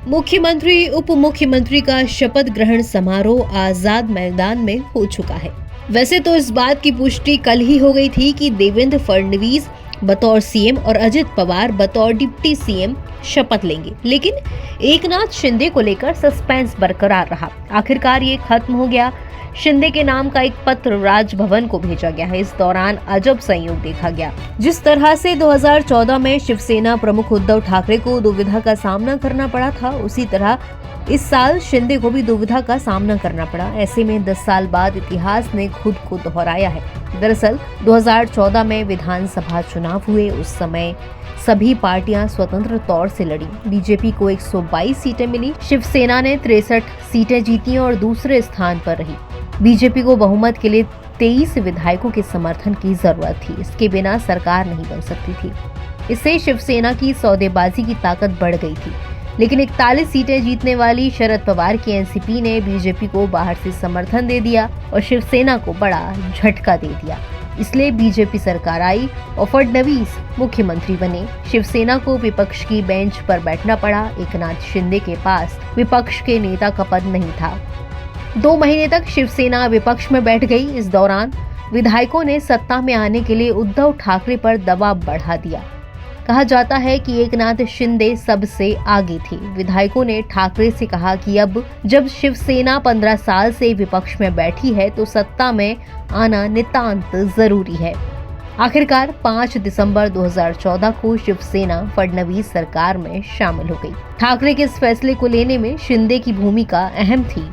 मुख्यमंत्री उप मुख्यमंत्री का शपथ ग्रहण समारोह आजाद मैदान में हो चुका है। वैसे तो इस बात की पुष्टि कल ही हो गई थी कि देवेंद्र फडणवीस बतौर सीएम और अजित पवार बतौर डिप्टी सीएम शपथ लेंगे, लेकिन एकनाथ शिंदे को लेकर सस्पेंस बरकरार रहा। आखिरकार ये खत्म हो गया। शिंदे के नाम का एक पत्र राजभवन को भेजा गया है। इस दौरान अजब संयोग देखा गया। जिस तरह से 2014 में शिवसेना प्रमुख उद्धव ठाकरे को दुविधा का सामना करना पड़ा था, उसी तरह इस साल शिंदे को भी दुविधा का सामना करना पड़ा। ऐसे में 10 साल बाद इतिहास ने खुद को दोहराया है। दरअसल 2014 में विधानसभा चुनाव हुए। उस समय सभी पार्टियां स्वतंत्र तौर से लड़ी। बीजेपी को 122 सीटें मिली, शिवसेना ने 63 सीटें जीती और दूसरे स्थान पर रही। बीजेपी को बहुमत के लिए 23 विधायकों के समर्थन की जरूरत थी। इसके बिना सरकार नहीं बन सकती थी। इससे शिवसेना की सौदेबाजी की ताकत बढ़ गई थी। लेकिन 41 सीटें जीतने वाली शरद पवार की एनसीपी ने बीजेपी को बाहर से समर्थन दे दिया और शिवसेना को बड़ा झटका दे दिया। इसलिए बीजेपी सरकार आई और फडणवीस मुख्यमंत्री बने। शिवसेना को विपक्ष की बेंच पर बैठना पड़ा। एकनाथ शिंदे के पास विपक्ष के नेता का पद नहीं था। 2 महीने तक शिवसेना विपक्ष में बैठ गई। इस दौरान विधायकों ने सत्ता में आने के लिए उद्धव ठाकरे पर दबाव बढ़ा दिया। कहा जाता है कि एकनाथ शिंदे सबसे आगे थे। विधायकों ने ठाकरे से कहा कि अब जब शिवसेना 15 साल से विपक्ष में बैठी है तो सत्ता में आना नितांत जरूरी है। आखिरकार 5 दिसंबर 2014 को शिवसेना फडणवीस सरकार में शामिल हो गई। ठाकरे के इस फैसले को लेने में शिंदे की भूमिका अहम थी।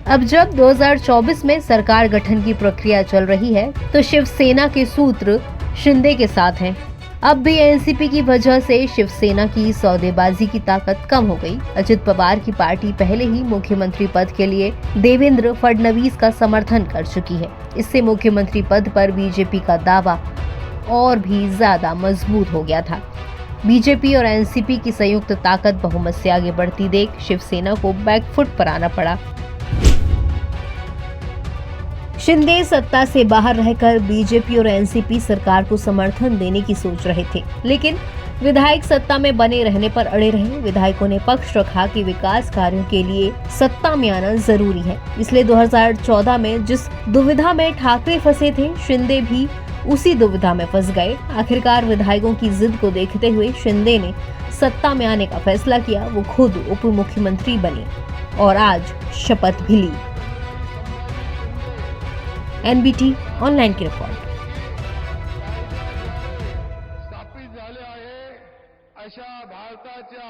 अब जब 2024 में सरकार गठन की प्रक्रिया चल रही है तो शिवसेना के सूत्र शिंदे के साथ हैं। अब भी एनसीपी की वजह से शिवसेना की सौदेबाजी की ताकत कम हो गई। अजित पवार की पार्टी पहले ही मुख्यमंत्री पद के लिए देवेंद्र फडणवीस का समर्थन कर चुकी है। इससे मुख्यमंत्री पद पर बीजेपी का दावा और भी ज्यादा मजबूत हो गया था। बीजेपी और एनसीपी की संयुक्त ताकत बहुमत से आगे बढ़ती देख शिवसेना को बैकफुट पर आना पड़ा। शिंदे सत्ता से बाहर रहकर बीजेपी और एनसीपी सरकार को समर्थन देने की सोच रहे थे, लेकिन विधायक सत्ता में बने रहने पर अड़े रहे। विधायकों ने पक्ष रखा कि विकास कार्यों के लिए सत्ता में आना जरूरी है। इसलिए 2014 में जिस दुविधा में ठाकरे फंसे थे, शिंदे भी उसी दुविधा में फंस गए। आखिरकार विधायकों की जिद को देखते हुए शिंदे ने सत्ता में आने का फैसला किया। वो खुद उप मुख्यमंत्री बने और आज शपथ भी ली। एनबीटी ऑनलाइन की रिपोर्ट। स्थापित झाले आहे अशा भारताच्या